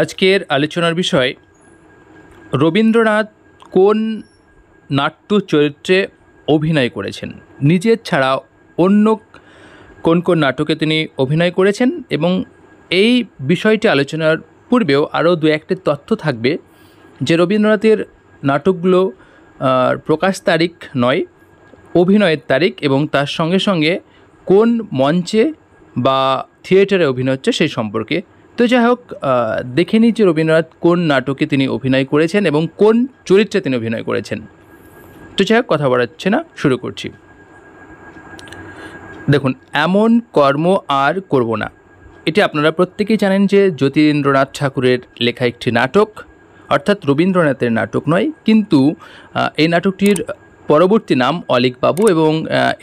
আজকের আলোচনার বিষয় রবীন্দ্রনাথ কোন নাট্য চরিত্রে অভিনয় করেছেন, নিজের ছাড়া অন্য কোন কোন নাটকে তিনি অভিনয় করেছেন, এবং এই বিষয়টি আলোচনার পূর্বেও আরও দু একটি তথ্য থাকবে যে রবীন্দ্রনাথের নাটকগুলো প্রকাশ তারিখ নয়, অভিনয়ের তারিখ, এবং তার সঙ্গে সঙ্গে কোন মঞ্চে বা থিয়েটারে অভিনয় হচ্ছে সেই সম্পর্কে। তো যাই হোক, দেখে নিই যে রবীন্দ্রনাথ কোন নাটকে তিনি অভিনয় করেছেন এবং কোন চরিত্রে তিনি অভিনয় করেছেন। তো যাই হোক, কথা বাড়াচ্ছে না, শুরু করছি। দেখুন, এমন কর্ম আর করব না, এটি আপনারা প্রত্যেকেই জানেন যে যতীন্দ্রনাথ ঠাকুরের লেখা একটি নাটক, অর্থাৎ রবীন্দ্রনাথের নাটক নয়, কিন্তু এই নাটকটির পরবর্তী নাম অলীকবাবু, এবং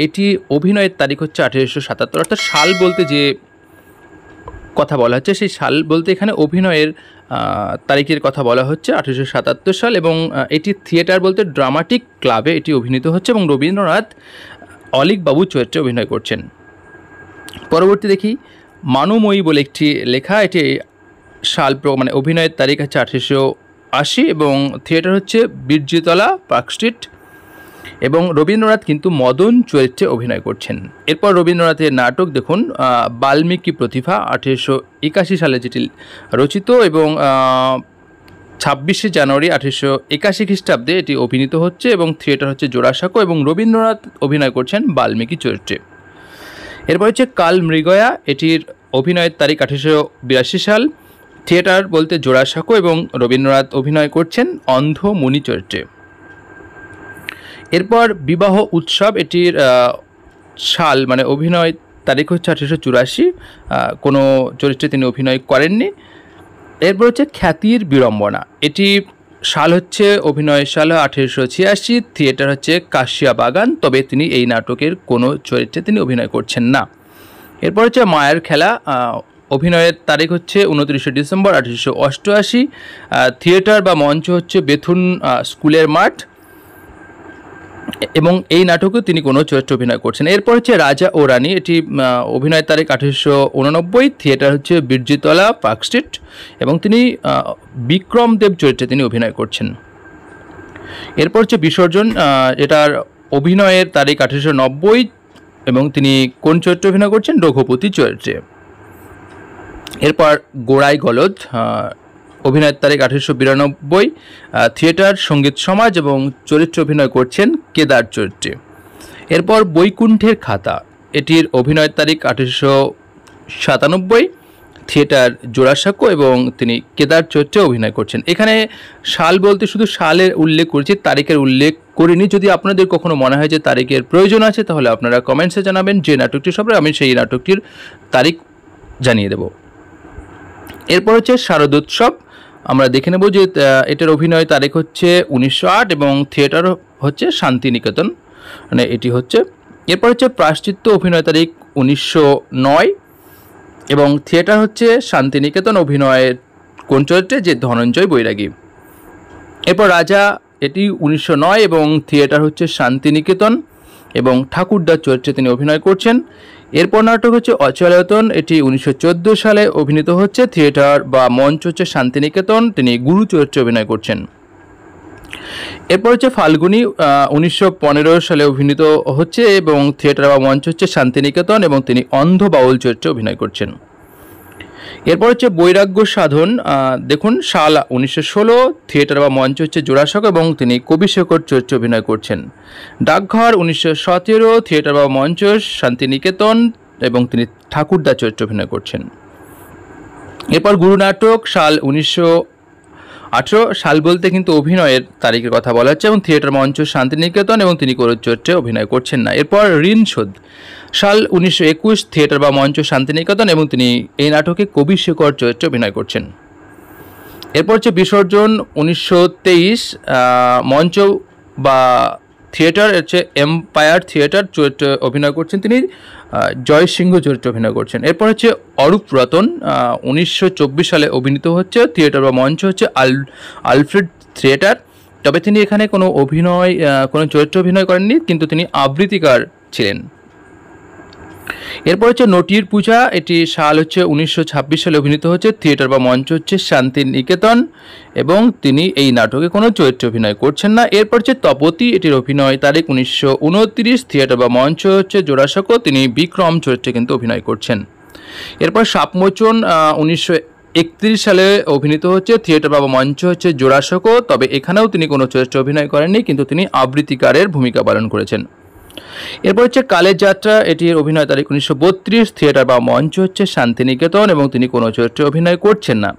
এটি অভিনয়ের তারিখ হচ্ছে 1877, অর্থাৎ সাল বলতে যে কথা বলা হচ্ছে সেই সাল বলতে এখানে অভিনয়ের তারিখের কথা বলা হচ্ছে 1877 সাল, এবং এটি থিয়েটার বলতে ড্রামাটিক ক্লাবে এটি অভিনীত হচ্ছে, এবং রবীন্দ্রনাথ অলীকবাবু চরিত্রে অভিনয় করছেন। পরবর্তী দেখি মানুময়ী বলে একটি লেখা, এটি সাল মানে অভিনয়ের তারিখ হচ্ছে 1880, এবং থিয়েটার হচ্ছে বীরজিতলা, পার্ক স্ট্রিট, এবং রবীন্দ্রনাথ কিন্তু মদন চরিত্রে অভিনয় করছেন। এরপর রবীন্দ্রনাথের নাটক দেখুন, বাল্মীকি প্রতিভা 1881 সালে যেটি রচিত, এবং 26শে জানুয়ারি 1881 খ্রিস্টাব্দে এটি অভিনীত হচ্ছে, এবং থিয়েটার হচ্ছে জোড়াসাঁকো, এবং রবীন্দ্রনাথ অভিনয় করছেন বাল্মীকি চরিত্রে। এরপর হচ্ছে কাল মৃগয়া, এটির অভিনয়ের তারিখ 1882 সাল, থিয়েটার বলতে জোড়াসাঁকো, এবং রবীন্দ্রনাথ অভিনয় করছেন অন্ধ মুনি চরিত্রে। এরপর বিবাহ উৎসব, এটির সাল মানে অভিনয় তারিখ হচ্ছে 1884, কোনো চরিত্রে তিনি অভিনয় করেননি। এরপর হচ্ছে খ্যাতির বিড়ম্বনা, এটি সাল হচ্ছে অভিনয় সাল 1886, থিয়েটার হচ্ছে কাশিয়া বাগান, তবে তিনি এই নাটকের কোনো চরিত্রে তিনি অভিনয় করছেন না। এরপর হচ্ছে মায়ের খেলা, অভিনয়ের তারিখ হচ্ছে 29শে ডিসেম্বর 1888, থিয়েটার বা মঞ্চ হচ্ছে বেথুন স্কুলের মাঠ, এবং এই নাটকেও তিনি কোনো চরিত্রে অভিনয় করছেন। এরপর হচ্ছে রাজা ও রানী, এটি অভিনয়ের তারিখ 1889, থিয়েটার হচ্ছে বীরজিতলা, পার্ক স্ট্রিট, এবং তিনি বিক্রমদেব চরিত্রে তিনি অভিনয় করছেন। এরপর হচ্ছে বিসর্জন, এটার অভিনয়ের তারিখ 1890, এবং তিনি কোন চরিত্রে অভিনয় করছেন? রঘুপতি চরিত্রে। এরপর গোড়াই গলদ, অভিনয়ের তারিখ 1892, থিয়েটার সঙ্গীত সমাজ, এবং চরিত্রে অভিনয় করছেন কেদার চরিত্রে। এরপর বৈকুণ্ঠের খাতা, এটির অভিনয়ের তারিখ 1897, থিয়েটার জোড়াসাঁকো, এবং তিনি কেদার চরিত্রে অভিনয় করছেন। এখানে সাল বলতে শুধু সালের উল্লেখ করেছি, তারিখের উল্লেখ করিনি। যদি আপনাদের কখনো মনে হয় যে তারিখের প্রয়োজন আছে, তাহলে আপনারা কমেন্টসে জানাবেন যে নাটকটি সব, আমি সেই নাটকটির তারিখ জানিয়ে দেব। এরপর হচ্ছে শারদোৎসব, আমরা দেখে নেব যে এটার অভিনয় তারিখ হচ্ছে 1908, এবং থিয়েটার হচ্ছে শান্তিনিকেতন, মানে এটি হচ্ছে। এরপর হচ্ছে প্রায়শ্চিত্ত, অভিনয় তারিখ 1909, এবং থিয়েটার হচ্ছে শান্তিনিকেতন, অভিনয়ের কোন চরিত্রে? যে ধনঞ্জয় বৈরাগী। এরপর রাজা, এটি 1909, এবং থিয়েটার হচ্ছে শান্তিনিকেতন, এবং ঠাকুরদার চরিত্রে তিনি অভিনয় করছেন। এরপর নাটক হচ্ছে অচলায়তন, এটি 1914 সালে অভিনীত হচ্ছে, থিয়েটার বা মঞ্চ হচ্ছে শান্তিনিকেতন, তিনি গুরু চরিত্রে অভিনয় করছেন। এরপর হচ্ছে ফাল্গুনী, 1915 সালে অভিনীত হচ্ছে, এবং থিয়েটার বা মঞ্চ হচ্ছে শান্তিনিকেতন, এবং তিনি অন্ধ বাউল চরিত্রে অভিনয় করছেন। এরপর হচ্ছে বৈরাগ্য সাধন, দেখুন সাল 1916, থিয়েটার বা মঞ্চ হচ্ছে জোড়াসাঁকো, এবং তিনি কবিশেখর চরিত্রে অভিনয় করছেন। ডাকঘর 1917, থিয়েটার বা মঞ্চ শান্তিনিকেতন, এবং তিনি ঠাকুরদা চরিত্রে অভিনয় করছেন। এরপর গুরু নাটক, সাল 1918, সাল বলতে কিন্তু অভিনয়ের তারিখের কথা বলা হচ্ছে, এবং থিয়েটার মঞ্চ শান্তিনিকেতন, এবং তিনি কোনো চরিত্রে অভিনয় করছেন না। এরপর ঋণ শোধ, সাল 1921, থিয়েটার বা মঞ্চ শান্তিনিকেতন, এবং তিনি এই নাটকে কবিশেখর চরিত্রে অভিনয় করছেন। এরপর হচ্ছে বিসর্জন 1923, মঞ্চ বা থিয়েটার হচ্ছে এম্পায়ার থিয়েটার চরিত্রে অভিনয় করছেন, তিনি জয়সিংহ চরিত্রে অভিনয় করছেন। এরপর হচ্ছে অরূপ রতন, 1924 সালে অভিনীত হচ্ছে, থিয়েটার বা মঞ্চ হচ্ছে আলফ্রেড থিয়েটার, তবে তিনি এখানে কোনো অভিনয় কোনো চরিত্রে অভিনয় করেননি, কিন্তু তিনি আবৃত্তিকার ছিলেন। এরপর হচ্ছে নটির পূজা, এটি সাল হচ্ছে 1926 সালে অভিনীত হচ্ছে। থিয়েটার বা মঞ্চ হচ্ছে শান্তিনিকেতন এবং তিনি এই নাটকে কোনো চরিত্রে অভিনয় করছেন না। এরপর হচ্ছে তপতী, এটির অভিনয় তারিখ 1929, থিয়েটার বা মঞ্চ হচ্ছে জোড়াসাঁকো, তিনি বিক্রম চরিত্রে কিন্তু অভিনয় করছেন। এরপর সাপমোচন 1931 সালে অভিনীত হচ্ছে। থিয়েটার বা মঞ্চ হচ্ছে জোড়াসাঁকো, তবে এখানেও তিনি কোনো চরিত্রে অভিনয় করেননি, কিন্তু তিনি আবৃত্তিকারের ভূমিকা পালন করেছেন। এরপর হচ্ছে কালের যাত্রা, এটির অভিনয় তারিখ 1932, থিয়েটার বা মঞ্চ হচ্ছে শান্তিনিকেতন এবং তিনি কোনো চরিত্রে অভিনয় করছেন না।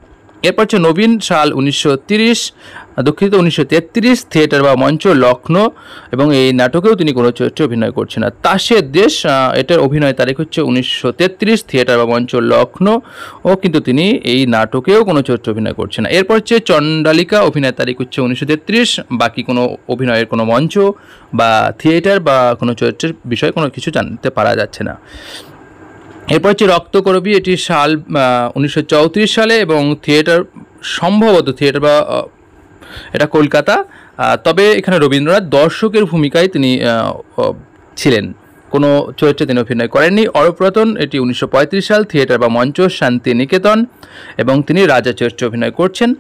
এরপর হচ্ছে নবীন, সাল 1933, থিয়েটার বা মঞ্চ লখনৌ এবং এই নাটকেও তিনি কোনো চরিত্রে অভিনয় করছেন না। তাসের দেশ, এটার অভিনয় তারিখ হচ্ছে 1933, থিয়েটার বা মঞ্চ লখনৌ ও কিন্তু তিনি এই নাটকেও কোনো চরিত্রে অভিনয় করছেন না। এরপর হচ্ছে চণ্ডালিকা, অভিনয় তারিখ হচ্ছে 1933, বাকি কোনো অভিনয়ের কোনো মঞ্চ বা থিয়েটার বা কোনো চরিত্রের বিষয়ে কোনো কিছু জানতে পারা যাচ্ছে না। এরপর হচ্ছে রক্তকরবী, এটি সাল 1934 সালে এবং থিয়েটার সম্ভবত থিয়েটার বা এটা কলকাতা, তবে এখানে রবীন্দ্রনাথ দর্শকের ভূমিকায় তিনি ছিলেন, কোনো চরিত্রে তিনি অভিনয় করেননি। অরপ্রতন, এটি 1935 সাল, থিয়েটার বা মঞ্চ শান্তিনিকেতন এবং তিনি রাজা চরিত্রে অভিনয় করছেন।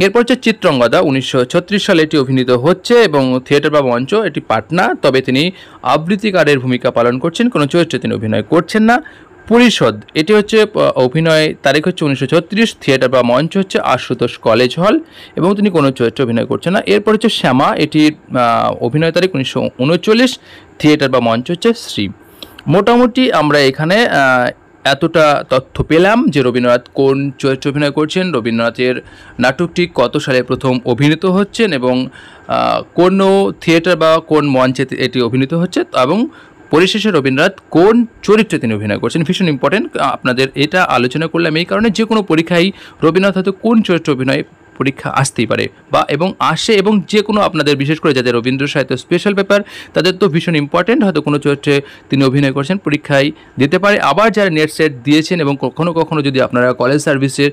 এরপর হচ্ছে চিত্রঙ্গদা, 1936 সালে এটি অভিনীত হচ্ছে এবং থিয়েটার বা মঞ্চ এটি পাটনা, তবে তিনি আবৃত্তিকারের ভূমিকা পালন করছেন, কোনো চরিত্রে তিনি অভিনয় করছেন না। পরিষদ, এটি হচ্ছে অভিনয় তারিখ হচ্ছে 1936, থিয়েটার বা মঞ্চ হচ্ছে আশুতোষ কলেজ হল এবং তিনি কোনো চরিত্রে অভিনয় করছেন না। এরপর হচ্ছে শ্যামা, এটির অভিনয় তারিখ 1939, থিয়েটার বা মঞ্চ হচ্ছে শ্রী। মোটামুটি আমরা এখানে এতটা তথ্য পেলাম যে রবীন্দ্রনাথ কোন চরিত্রে অভিনয় করছেন, রবীন্দ্রনাথের নাটকটি কত সালে প্রথম অভিনীত হচ্ছেন এবং কোন থিয়েটার বা কোন মঞ্চে এটি অভিনীত হচ্ছে এবং পরিশেষে রবীন্দ্রনাথ কোন চরিত্রে তিনি অভিনয় করছেন। ভীষণ ইম্পর্টেন্ট, আপনাদের এটা আলোচনা করলাম এই কারণে যে কোনো পরীক্ষায় রবীন্দ্রনাথ হয়তো কোন চরিত্রে অভিনয় পরীক্ষা আসতেই পারে বা এবং আসে, এবং যে কোনো আপনাদের বিশেষ করে যাদের রবীন্দ্র সাহিত্য স্পেশাল পেপার তাদের তো ভীষণ ইম্পর্টেন্ট, হয়তো কোনো চরিত্রে তিনি অভিনয় করছেন, পরীক্ষায় দিতে পারে। আবার যারা নেট সেট দিয়েছেন এবং কখনো কখনো যদি আপনারা কলেজ সার্ভিসের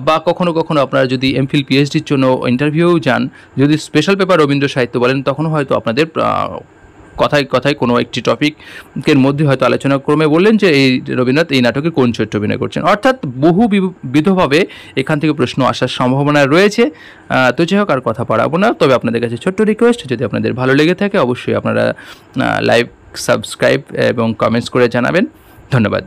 বা কখনো কখনো আপনারা যদি এমফিল পিএইচডির জন্য ইন্টারভিউ যান, যদি স্পেশাল পেপার রবীন্দ্র সাহিত্য বলেন, তখন হয়তো আপনাদের কথায় কথায় কোনো একটি টপিকের মধ্যে হয়তো আলোচনা ক্রমে বললেন যে এই রবীন্দ্রনাথ এই নাটকে কোন চরিত্রে অভিনয় করছেন, অর্থাৎ বহুবিধভাবে এখান থেকে প্রশ্ন আসার সম্ভাবনা রয়েছে। তো যাই হোক, আর কথা বাড়াবো না, তবে আপনাদের কাছে ছোট্ট রিকোয়েস্ট, যদি আপনাদের ভালো লেগে থাকে অবশ্যই আপনারা লাইক, সাবস্ক্রাইব এবং কমেন্টস করে জানাবেন। ধন্যবাদ।